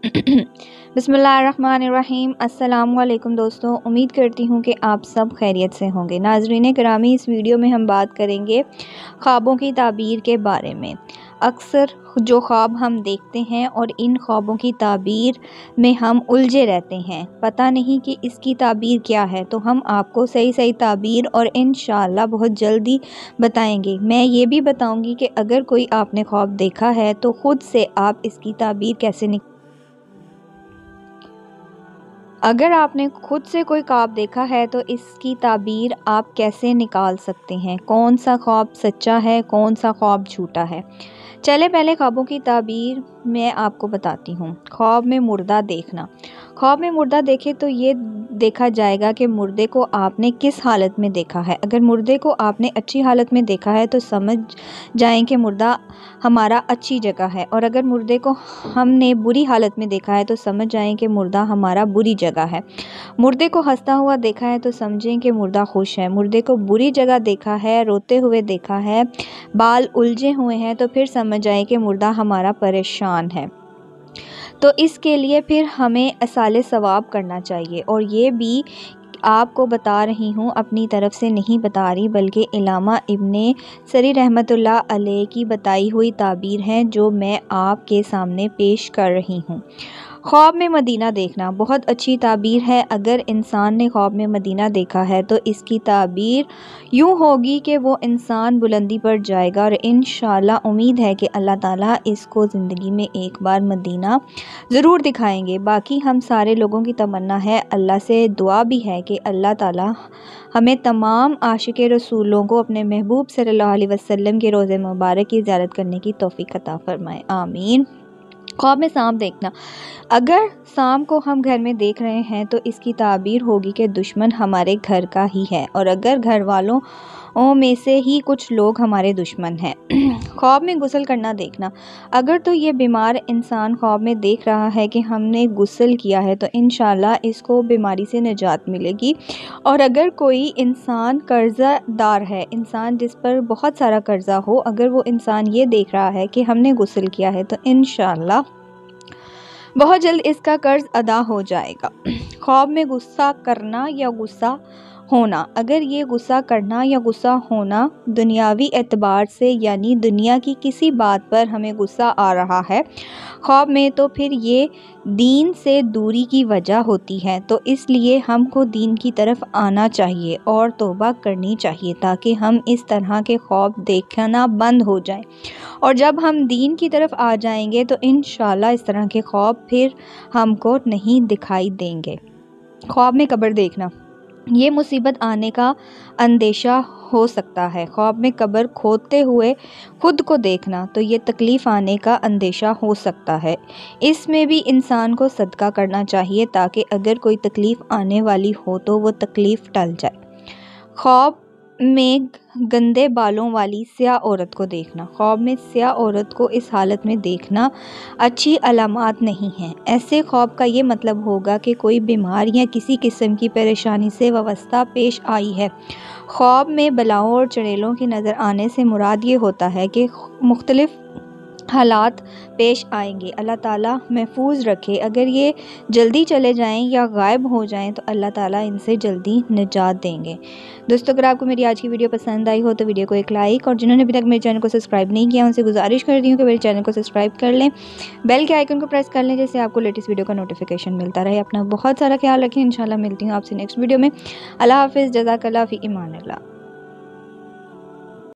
बिस्मिल्लाहिर्रहमानिर्रहीम। अस्सलाम वालेकुम दोस्तों, उम्मीद करती हूँ कि आप सब खैरियत से होंगे। नाज़रीन करामी, इस वीडियो में हम बात करेंगे ख्वाबों की ताबीर के बारे में। अक्सर जो ख्वाब हम देखते हैं और इन ख्वाबों की ताबीर में हम उलझे रहते हैं, पता नहीं कि इसकी ताबीर क्या है, तो हम आपको सही सही ताबीर और इंशाअल्लाह बहुत जल्दी बताएंगे। मैं ये भी बताऊंगी कि अगर कोई आपने ख्वाब देखा है तो ख़ुद से आप इसकी ताबीर कैसे अगर आपने खुद से कोई ख्वाब देखा है तो इसकी ताबीर आप कैसे निकाल सकते हैं, कौन सा ख्वाब सच्चा है, कौन सा ख्वाब झूठा है। चले पहले ख्वाबों की ताबीर मैं आपको बताती हूँ। ख्वाब में मुर्दा देखना। ख्वाब में मुर्दा देखे तो ये देखा जाएगा कि मुर्दे को आपने किस हालत में देखा है। अगर मुर्दे को आपने अच्छी हालत में देखा है तो समझ जाएं कि मुर्दा हमारा अच्छी जगह है, और अगर मुर्दे को हमने बुरी हालत में देखा है तो समझ जाएं कि मुर्दा हमारा बुरी जगह है। मुर्दे को हंसता हुआ देखा है तो समझें कि मुर्दा खुश है। मुर्दे को बुरी जगह देखा है, रोते हुए देखा है, बाल उलझे हुए हैं, तो फिर समझ आए कि मुर्दा हमारा परेशान है। तो इसके लिए फिर हमें असाले सवाब करना चाहिए, और ये भी आपको बता रही हूँ, अपनी तरफ से नहीं बता रही, बल्कि इलामा इब्ने सरी रहमतुल्लाह अलैह की बताई हुई ताबीर है जो मैं आपके सामने पेश कर रही हूँ। ख्वाब में मदीना देखना बहुत अच्छी ताबीर है। अगर इंसान ने ख्वाब में मदीना देखा है तो इसकी ताबीर यूँ होगी कि वो इंसान बुलंदी पर जाएगा, और इंशाअल्लाह उम्मीद है कि अल्लाह ताला इसको ज़िंदगी में एक बार मदीना ज़रूर दिखाएंगे। बाकी हम सारे लोगों की तमन्ना है, अल्लाह से दुआ भी है कि अल्लाह ताला हमें तमाम आशिक़ रसूलों को अपने महबूब सल्लल्लाहु अलैहि वसल्लम के रोज़े मुबारक की ज़ियारत करने की तौफ़ीक़ अता फ़रमाए, आमीन। ख्वाब में सांप देखना। अगर सांप को हम घर में देख रहे हैं तो इसकी ताबीर होगी कि दुश्मन हमारे घर का ही है, और अगर घर वालों में से ही कुछ लोग हमारे दुश्मन हैं। ख्वाब में गुस्ल करना देखना। अगर तो ये बीमार इंसान ख्वाब में देख रहा है कि हमने गुस्ल किया है तो इंशाअल्लाह इसको बीमारी से निजात मिलेगी। और अगर कोई इंसान कर्ज़दार है, इंसान जिस पर बहुत सारा कर्ज़ा हो, अगर वो इंसान ये देख रहा है कि हमने गुस्ल किया है तो इंशाअल्लाह बहुत जल्द इसका कर्ज अदा हो जाएगा। ख्वाब में गुस्सा करना या गुस्सा होना। अगर ये गुस्सा करना या गुस्सा होना दुनियावी एतबार से, यानी दुनिया की किसी बात पर हमें गुस्सा आ रहा है ख्वाब में, तो फिर ये दीन से दूरी की वजह होती है। तो इसलिए हमको दीन की तरफ आना चाहिए और तौबा करनी चाहिए, ताकि हम इस तरह के ख्वाब देखना बंद हो जाए। और जब हम दीन की तरफ आ जाएंगे तो इंशाअल्लाह इस तरह के ख्वाब फिर हमको नहीं दिखाई देंगे। ख्वाब में कब्र देखना। ये मुसीबत आने का अंदेशा हो सकता है। ख्वाब में कब्र खोदते हुए खुद को देखना, तो ये तकलीफ़ आने का अंदेशा हो सकता है। इसमें भी इंसान को सदका करना चाहिए, ताकि अगर कोई तकलीफ़ आने वाली हो तो वो तकलीफ़ टल जाए। ख्वाब में गंदे बालों वाली स्याह औरत को देखना। ख्वाब में स्याह औरत को इस हालत में देखना अच्छी अलामत नहीं है। ऐसे ख्वाब का ये मतलब होगा कि कोई बीमार या किसी किस्म की परेशानी से वाबस्ता पेश आई है। ख्वाब में बलाओं और चुड़ैलों की नज़र आने से मुराद ये होता है कि मुख्तलिफ़ हालात पेश आएंगे। अल्लाह ताला महफूज रखे। अगर ये जल्दी चले जाएं या गायब हो जाएं तो अल्लाह ताला इनसे जल्दी निजात देंगे। दोस्तों, अगर आपको मेरी आज की वीडियो पसंद आई हो तो वीडियो को एक लाइक, और जिन्होंने अभी तक मेरे चैनल को सब्सक्राइब नहीं किया उनसे गुजारिश कर दी हूँ कि मेरे चैनल को सब्सक्राइब कर लें, बेल के आइकन को प्रेस कर लें, जिससे आपको लेटेस्ट वीडियो का नोटिफिकेशन मिलता रहे। अपना बहुत सारा ख्याल रखें। इंशाल्लाह मिलती हूँ आपसे नेक्स्ट वीडियो में। अल्लाह हाफिज़। जज़ाकल्लाह फ़ी इमानिल्लाह।